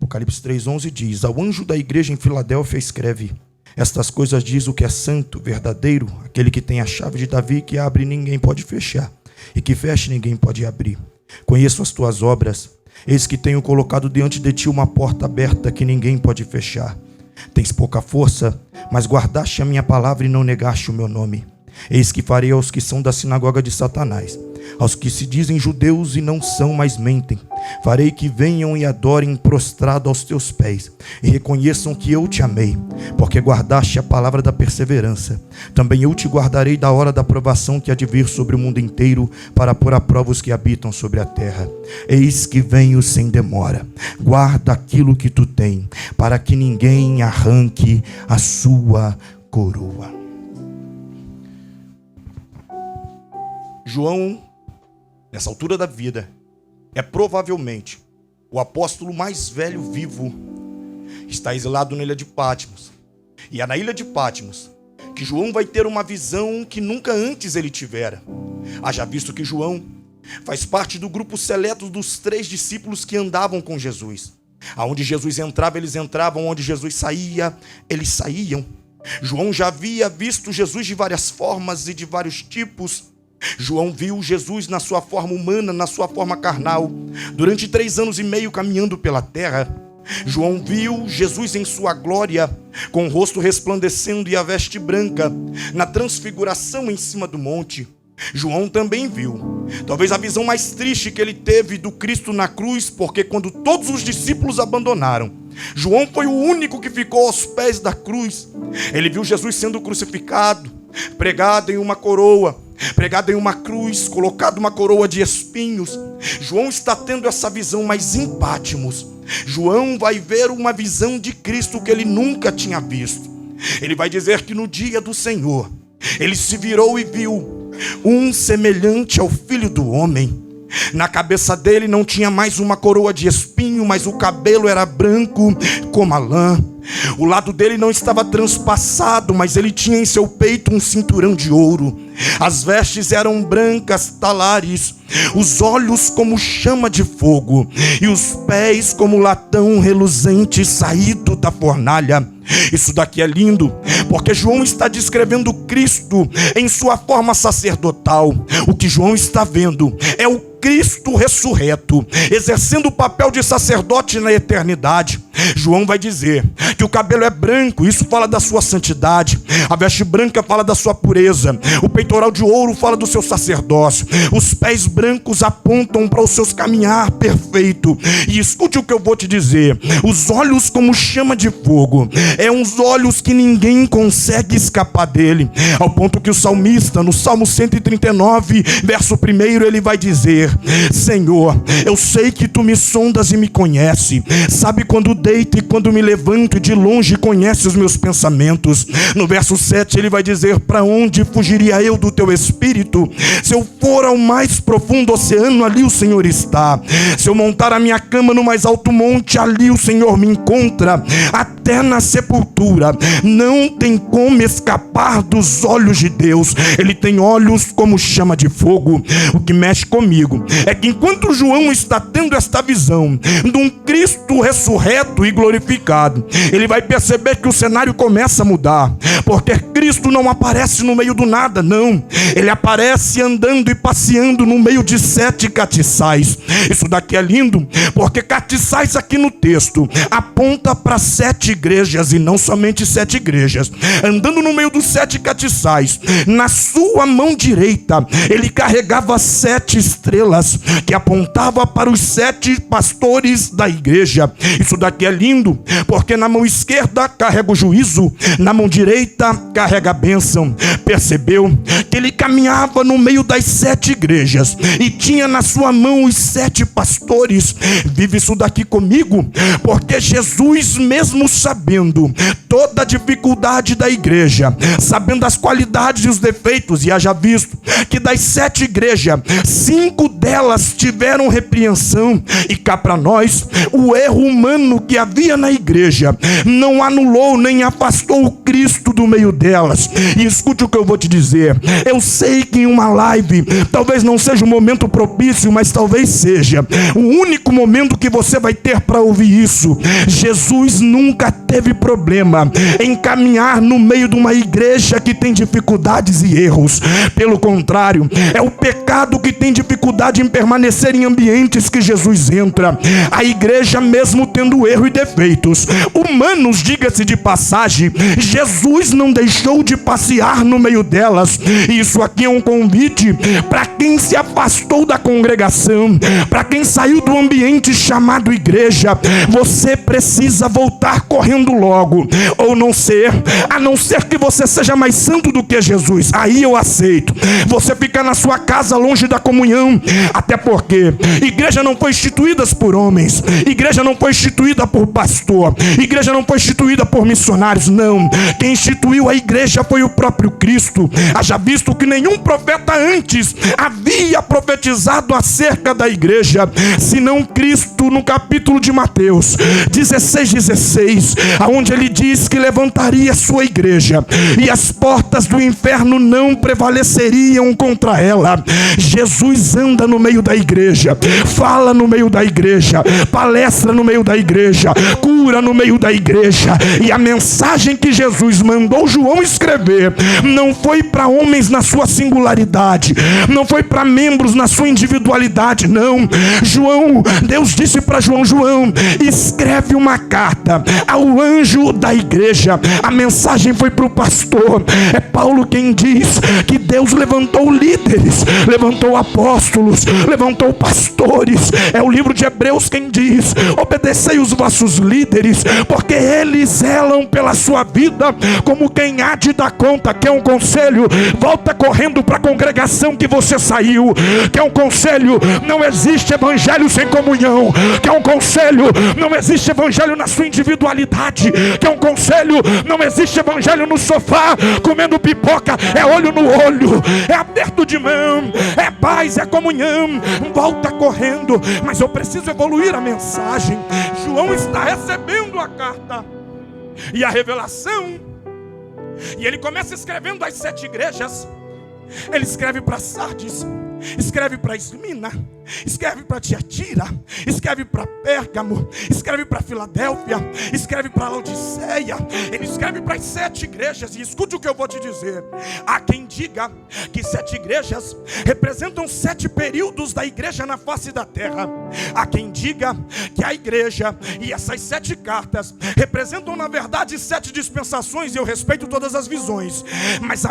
Apocalipse 3:11 diz: ao anjo da igreja em Filadélfia escreve: estas coisas diz o que é santo, verdadeiro, aquele que tem a chave de Davi, que abre e ninguém pode fechar, e que fecha e ninguém pode abrir. Conheço as tuas obras, eis que tenho colocado diante de ti uma porta aberta que ninguém pode fechar. Tens pouca força, mas guardaste a minha palavra e não negaste o meu nome. Eis que farei aos que são da sinagoga de Satanás, aos que se dizem judeus e não são, mas mentem, farei que venham e adorem prostrado aos teus pés, e reconheçam que eu te amei, porque guardaste a palavra da perseverança. Também eu te guardarei da hora da provação que há de vir sobre o mundo inteiro, para pôr à prova os que habitam sobre a terra. Eis que venho sem demora. Guarda aquilo que tu tens, para que ninguém arranque a sua coroa. João, nessa altura da vida, é provavelmente o apóstolo mais velho vivo. Está exilado na ilha de Patmos. E é na ilha de Patmos que João vai ter uma visão que nunca antes ele tivera. Haja visto que João faz parte do grupo seleto dos 3 discípulos que andavam com Jesus. Aonde Jesus entrava, eles entravam. Onde Jesus saía, eles saíam. João já havia visto Jesus de várias formas e de vários tipos. João viu Jesus na sua forma humana, na sua forma carnal, durante 3 anos e meio caminhando pela terra. João viu Jesus em sua glória, com o rosto resplandecendo e a veste branca, na transfiguração em cima do monte. João também viu, talvez a visão mais triste que ele teve do Cristo na cruz, porque quando todos os discípulos abandonaram, João foi o único que ficou aos pés da cruz. Ele viu Jesus sendo crucificado, pregado em uma coroa, pregado em uma cruz, colocado uma coroa de espinhos. João está tendo essa visão, mas em Patmos, João vai ver uma visão de Cristo que ele nunca tinha visto. Ele vai dizer que no dia do Senhor, ele se virou e viu um semelhante ao Filho do Homem. Na cabeça dele não tinha mais uma coroa de espinho, mas o cabelo era branco como a lã. O lado dele não estava transpassado, mas ele tinha em seu peito um cinturão de ouro. As vestes eram brancas talares, os olhos como chama de fogo, e os pés como latão reluzente saído da fornalha. Isso daqui é lindo, porque João está descrevendo Cristo em sua forma sacerdotal. O que João está vendo é o Cristo ressurreto, exercendo o papel de sacerdote na eternidade. João vai dizer que o cabelo é branco, isso fala da sua santidade. A veste branca fala da sua pureza. O peitoral de ouro fala do seu sacerdócio. Os pés brancos apontam para o seu caminhar perfeito. E escute o que eu vou te dizer: os olhos como chama de fogo, é uns olhos que ninguém consegue escapar dele, ao ponto que o salmista, no Salmo 139, verso 1, ele vai dizer: Senhor, eu sei que tu me sondas e me conhece, sabe quando deito e quando me levanto, e de longe conhece os meus pensamentos. No verso 7 ele vai dizer: para onde fugiria eu do teu espírito? Se eu for ao mais profundo oceano, ali o Senhor está. Se eu montar a minha cama no mais alto monte, ali o Senhor me encontra. Até na sepultura não tem como escapar dos olhos de Deus. Ele tem olhos como chama de fogo. O que mexe comigo é que enquanto João está tendo esta visão de um Cristo ressurreto e glorificado, ele vai perceber que o cenário começa a mudar, porque Cristo não aparece no meio do nada, não. Ele aparece andando e passeando no meio de 7 catiçais. Isso daqui é lindo, porque catiçais aqui no texto aponta para 7 igrejas, e não somente 7 igrejas. Andando no meio dos 7 catiçais, na sua mão direita ele carregava 7 estrelas, que apontava para os 7 pastores da igreja. Isso daqui é lindo, porque na mão esquerda carrega o juízo, na mão direita carrega a bênção. Percebeu que ele caminhava no meio das 7 igrejas e tinha na sua mão os 7 pastores. Vive isso daqui comigo, porque Jesus, mesmo sabendo toda a dificuldade da igreja, sabendo as qualidades e os defeitos, e haja visto que das 7 igrejas, 5 delas tiveram repreensão, e cá para nós, o erro humano que havia na igreja não anulou nem afastou o Cristo do meio delas. E escute o que eu vou te dizer. Eu sei que em uma live talvez não seja um momento propício, mas talvez seja o único momento que você vai ter para ouvir isso. Jesus nunca teve problema em caminhar no meio de uma igreja que tem dificuldades e erros. Pelo contrário, é o pecado que tem dificuldade em permanecer em ambientes que Jesus entra. A igreja, mesmo tendo erro e defeitos humanos, diga-se de passagem, Jesus não deixou de passear no meio delas. Isso aqui é um convite para quem se afastou da congregação, para quem saiu do ambiente chamado igreja. Você precisa voltar correndo logo, ou não ser, a não ser que você seja mais santo do que Jesus, aí eu aceito você ficar na sua casa longe da comunhão, até porque igreja não foi instituída por homens, igreja não foi instituída por pastor, igreja não foi instituída por missionários, não. Quem instituiu a igreja foi o próprio Cristo. Haja visto que nenhum profeta antes havia profetizado acerca da igreja, senão Cristo, no capítulo de Mateus 16:16, aonde ele diz que levantaria a sua igreja e as portas do inferno não prevaleceriam contra ela. Jesus anda no meio da igreja, fala no meio da igreja, palestra no meio da igreja, cura no meio da igreja. E a mensagem que Jesus mandou João escrever não foi para homens na sua singularidade, não foi para membros na sua individualidade, não. Deus disse para João: João, escreve uma carta ao anjo da igreja. A mensagem foi para o pastor. É Paulo quem diz que Deus levantou líderes, levantou apóstolos, levantou pastores. É o livro de Hebreus quem diz: obedecei os vossos líderes, porque eles zelam pela sua vida como quem há de dar conta. Quer um conselho? Volta correndo para a congregação que você saiu. Quer um conselho? Não existe evangelho sem comunhão. Quer um conselho? Não existe evangelho na sua individualidade. Quer um conselho? Não existe evangelho no sofá comendo pipoca. É olho no olho, é aperto de mão, é paz, é comunhão. Volta correndo. Mas eu preciso evoluir a mensagem. João está recebendo a carta e a revelação, e ele começa escrevendo as 7 igrejas. Ele escreve para Sardes, escreve para Esmina, escreve para Tiatira, escreve para Pérgamo, escreve para Filadélfia, escreve para Laodiceia. Ele escreve para as 7 igrejas. E escute o que eu vou te dizer. Há quem diga que 7 igrejas representam 7 períodos da igreja na face da terra. Há quem diga que a igreja e essas 7 cartas representam na verdade 7 dispensações. E eu respeito todas as visões, mas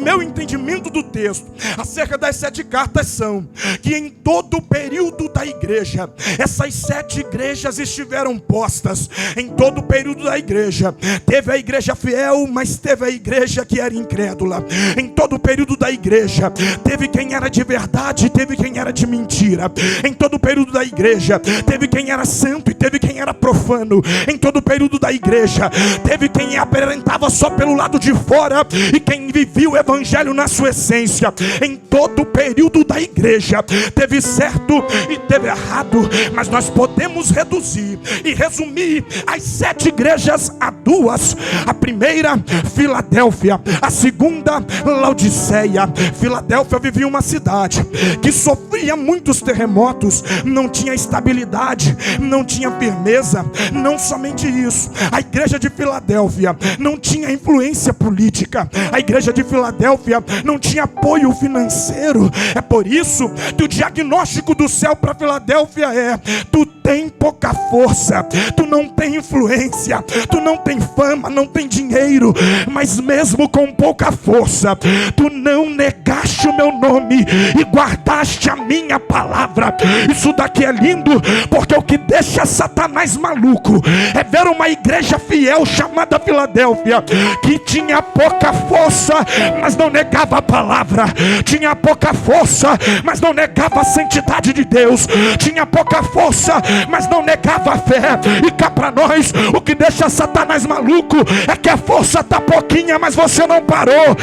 meu entendimento do texto acerca das 7 cartas são que em todo o período da igreja, essas 7 igrejas estiveram postas. Em todo o período da igreja, teve a igreja fiel, mas teve a igreja que era incrédula. Em todo o período da igreja, teve quem era de verdade, teve quem era de mentira. Em todo o período da igreja, teve quem era santo e teve quem era profano. Em todo o período da igreja, teve quem aparentava só pelo lado de fora e quem vivia o evangelho na sua essência. Em todo o período da igreja, teve certo e teve errado, mas nós podemos reduzir e resumir as 7 igrejas a 2. A primeira, Filadélfia. A segunda, Laodiceia. Filadélfia vivia uma cidade que sofria muitos terremotos, não tinha estabilidade, não tinha firmeza. Não somente isso, a igreja de Filadélfia não tinha influência política. A igreja de Filadélfia não tinha apoio financeiro. É por isso que o diagnóstico do céu para Filadélfia é: tu tem pouca força, tu não tem influência, tu não tem fama, não tem dinheiro, mas mesmo com pouca força, tu não negaste o meu nome e guardaste a minha palavra. Isso daqui é lindo, porque o que deixa Satanás maluco é ver uma igreja fiel chamada Filadélfia, que tinha pouca força, mas não negava a palavra, tinha pouca força, mas não negava a santidade, identidade de Deus, tinha pouca força, mas não negava a fé. E cá para nós, o que deixa Satanás maluco é que a força está pouquinha, mas você não parou.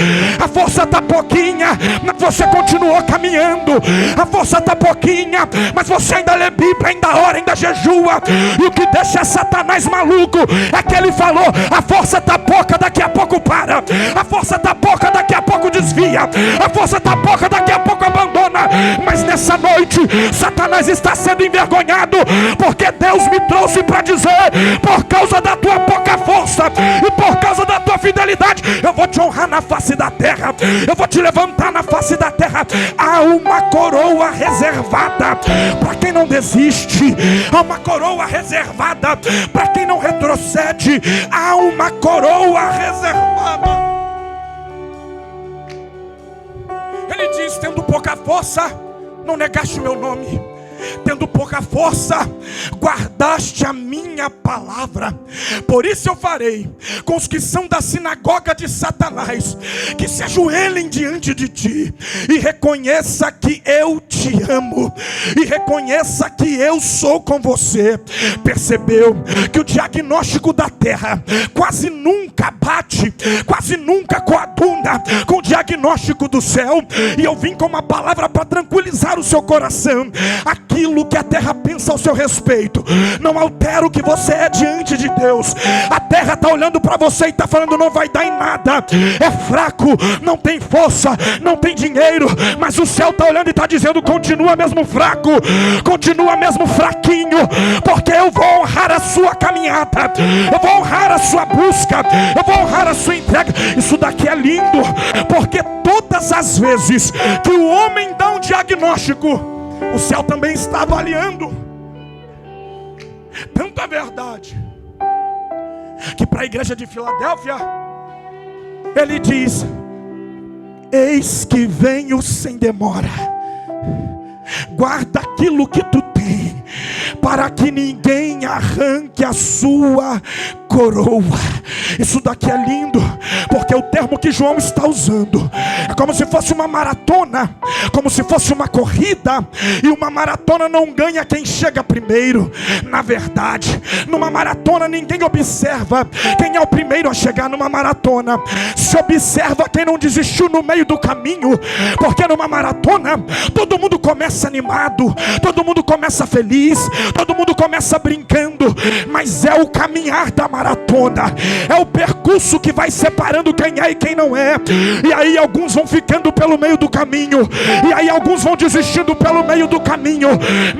A força está pouquinha, mas você continuou caminhando. A força está pouquinha, mas você ainda lê Bíblia, ainda ora, ainda jejua. E o que deixa Satanás maluco é que ele falou: a força está pouca, daqui a pouco para. A força está pouca, daqui a pouco desvia. A força está pouca, daqui a pouco abandona. Mas nessa noite, Satanás está sendo envergonhado, porque Deus me trouxe para dizer: por causa da tua pouca força e por causa da tua fidelidade, eu vou te honrar na face da terra, eu vou te levantar na face da terra. Há uma coroa reservada para quem não desiste, há uma coroa reservada para quem não retrocede, há uma coroa reservada. Ele diz: tendo pouca força, não negaste o meu nome. Tendo pouca força, guardaste a minha palavra. Por isso eu farei com os que são da sinagoga de Satanás, que se ajoelhem diante de ti e reconheça que eu te amo, e reconheça que eu sou com você. Percebeu que o diagnóstico da terra quase nunca bate, quase nunca coaduna com o diagnóstico do céu. E eu vim com uma palavra para tranquilizar o seu coração. Aquilo que a terra pensa ao seu respeito não altera o que você é diante de Deus. A terra está olhando para você e está falando: não vai dar em nada, é fraco, não tem força, não tem dinheiro. Mas o céu está olhando e está dizendo: continua mesmo fraco, continua mesmo fraquinho, porque eu vou honrar a sua caminhada, eu vou honrar a sua busca, eu vou honrar a sua entrega. Isso daqui é lindo, porque todas as vezes que o homem dá um diagnóstico, o céu também está avaliando. Tanta verdade que para a igreja de Filadélfia ele diz: eis que venho sem demora. Guarda aquilo que tu tem, para que ninguém arranque a sua coroa. Isso daqui é lindo, porque o termo que João está usando é como se fosse uma maratona, como se fosse uma corrida. E uma maratona não ganha quem chega primeiro. Na verdade, numa maratona ninguém observa quem é o primeiro a chegar. Numa maratona se observa quem não desistiu no meio do caminho, porque numa maratona todo mundo começa animado, todo mundo começa feliz, todo mundo começa brincando. Mas é o caminhar da maratona, é o percurso que vai separando quem é e quem não é. E aí alguns vão ficando pelo meio do caminho, e aí alguns vão desistindo pelo meio do caminho.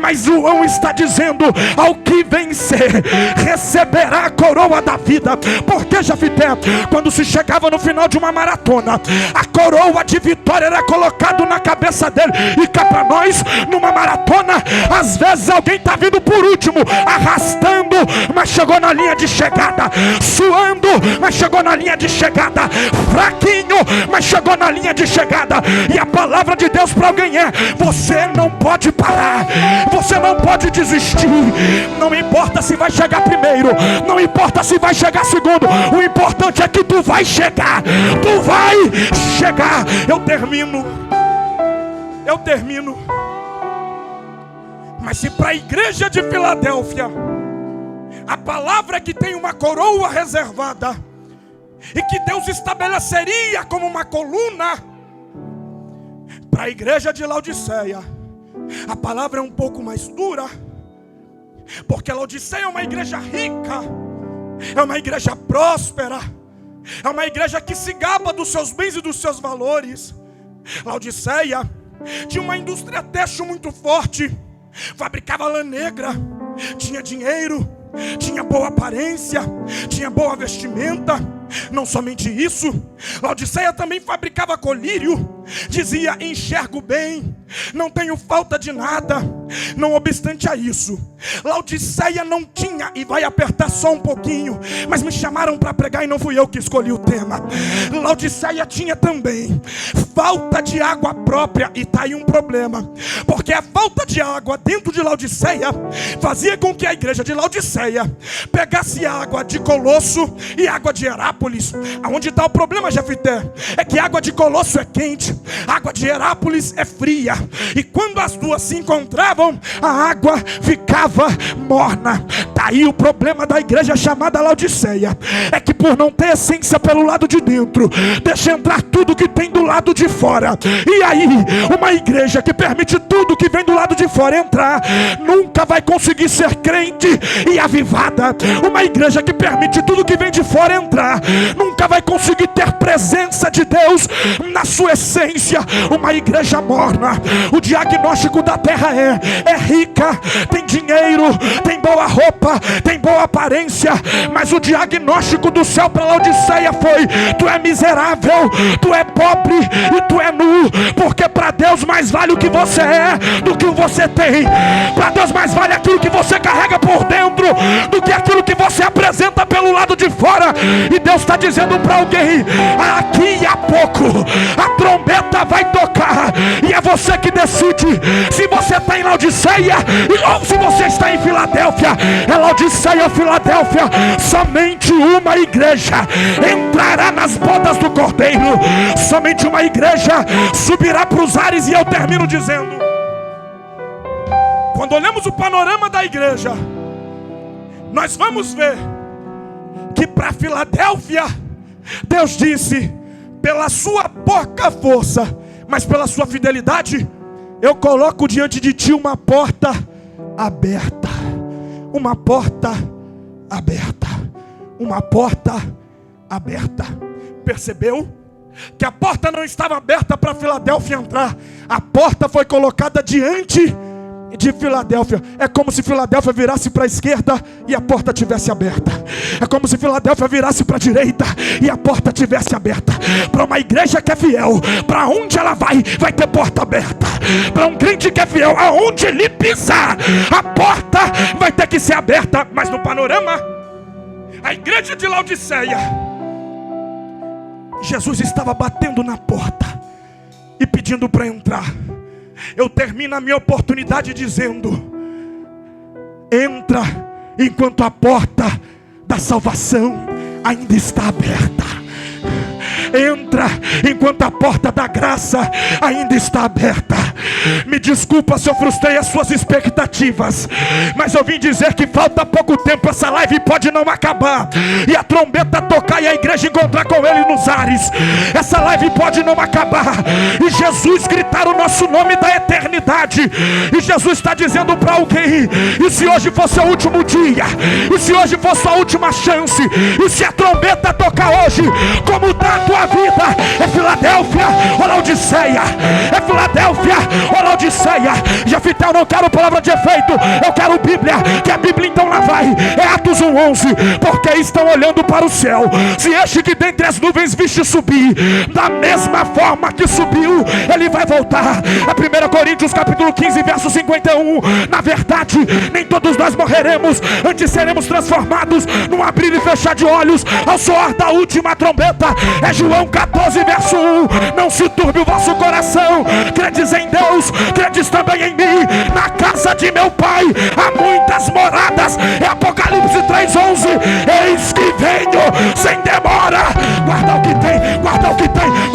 Mas João está dizendo: ao que vencer receberá a coroa da vida. Porque, Jafité, quando se chegava no final de uma maratona, a coroa de vitória era colocada na cabeça dele. E cá para nós, numa maratona, às vezes alguém está vindo por último, arrastando, mas chegou na linha de chegada, suando, mas chegou na linha de chegada, fraquinho, mas chegou na linha de chegada. E a palavra de Deus para alguém é: você não pode parar, você não pode desistir. Não importa se vai chegar primeiro, não importa se vai chegar segundo, o importante é que tu vai chegar, tu vai chegar. Eu termino. Mas se para a igreja de Filadélfia a palavra é que tem uma coroa reservada e que Deus estabeleceria como uma coluna, para a igreja de Laodiceia a palavra é um pouco mais dura, porque Laodiceia é uma igreja rica, é uma igreja próspera, é uma igreja que se gaba dos seus bens e dos seus valores. Laodiceia tinha uma indústria têxtil muito forte, fabricava lã negra, tinha dinheiro, tinha boa aparência, tinha boa vestimenta. Não somente isso, Laodiceia também fabricava colírio. Dizia: enxergo bem, não tenho falta de nada. Não obstante a isso, Laodiceia não tinha, e vai apertar só um pouquinho, mas me chamaram para pregar e não fui eu que escolhi o tema. Laodiceia tinha também falta de água própria, e está aí um problema, porque a falta de água dentro de Laodiceia fazia com que a igreja de Laodiceia pegasse água de Colosso e água de Herápolis. Aonde está o problema, Jefité? É que a água de Colosso é quente, a água de Herápolis é fria, e quando as duas se encontravam, a água ficava morna. Daí o problema da igreja chamada Laodiceia é que, por não ter essência pelo lado de dentro, deixa entrar tudo que tem do lado de fora. E aí, uma igreja que permite tudo que vem do lado de fora entrar, nunca vai conseguir ser crente e avivada. Uma igreja que permite tudo que vem de fora entrar, nunca vai conseguir ter presença de Deus na sua essência. Uma igreja morna. O diagnóstico da terra é rica, tem dinheiro, tem boa roupa, tem boa aparência, mas o diagnóstico do céu para Laodiceia foi: tu é miserável, tu é pobre e tu é nu, porque para Deus mais vale o que você é do que o que você tem. Para Deus mais vale aquilo que você carrega por dentro do que aquilo que você apresenta pelo lado de fora. E Deus está dizendo para alguém: aqui a pouco a trombeta vai tocar, e é você que decide se você está em Laodiceia ou se você está em Filadélfia. É Laodiceia ou Filadélfia. Somente uma igreja entrará nas bodas do Cordeiro. Somente uma igreja subirá para os ares. E eu termino dizendo: quando olhamos o panorama da igreja, nós vamos ver que para Filadélfia, Deus disse: pela sua pouca força, mas pela sua fidelidade, eu coloco diante de ti uma porta aberta. Uma porta aberta. Uma porta aberta. Percebeu? Que a porta não estava aberta para Filadélfia entrar. A porta foi colocada diante de Filadélfia. É como se Filadélfia virasse para a esquerda e a porta tivesse aberta. É como se Filadélfia virasse para a direita e a porta tivesse aberta. Para uma igreja que é fiel, para onde ela vai ter porta aberta. Para um crente que é fiel, aonde ele pisar, a porta vai ter que ser aberta. Mas no panorama, a igreja de Laodiceia, Jesus estava batendo na porta e pedindo para entrar. Eu termino a minha oportunidade dizendo: entra enquanto a porta da salvação ainda está aberta. Entra enquanto a porta da graça ainda está aberta. Me desculpa se eu frustrei as suas expectativas, mas eu vim dizer que falta pouco tempo. Essa live pode não acabar e a trombeta tocar e a igreja encontrar com ele nos ares. Essa live pode não acabar e Jesus gritar o nosso nome da eternidade. E Jesus está dizendo para alguém: e se hoje fosse o último dia? E se hoje fosse a última chance? E se a trombeta tocar hoje, como está a tua vida? É Filadélfia ou Laodiceia? É Filadélfia ou Laodiceia? Jefité, eu não quero palavra de efeito, eu quero Bíblia. Que a Bíblia então lá vai. É Atos 1:11. Porque estão olhando para o céu, se este que dentre as nuvens viste subir, da mesma forma que subiu, ele vai voltar. É 1 Coríntios capítulo 15 verso 51. Na verdade, nem todos nós morreremos, antes seremos transformados num abrir e fechar de olhos ao soar da última trombeta. É João 14 verso 1. Não se turbe o vosso coração. Credes em Deus, credes também em mim. Na casa de meu pai há muitas moradas. É Apocalipse 3:11. Eis que venho sem demora. Guarda o que tem, guarda o que tem,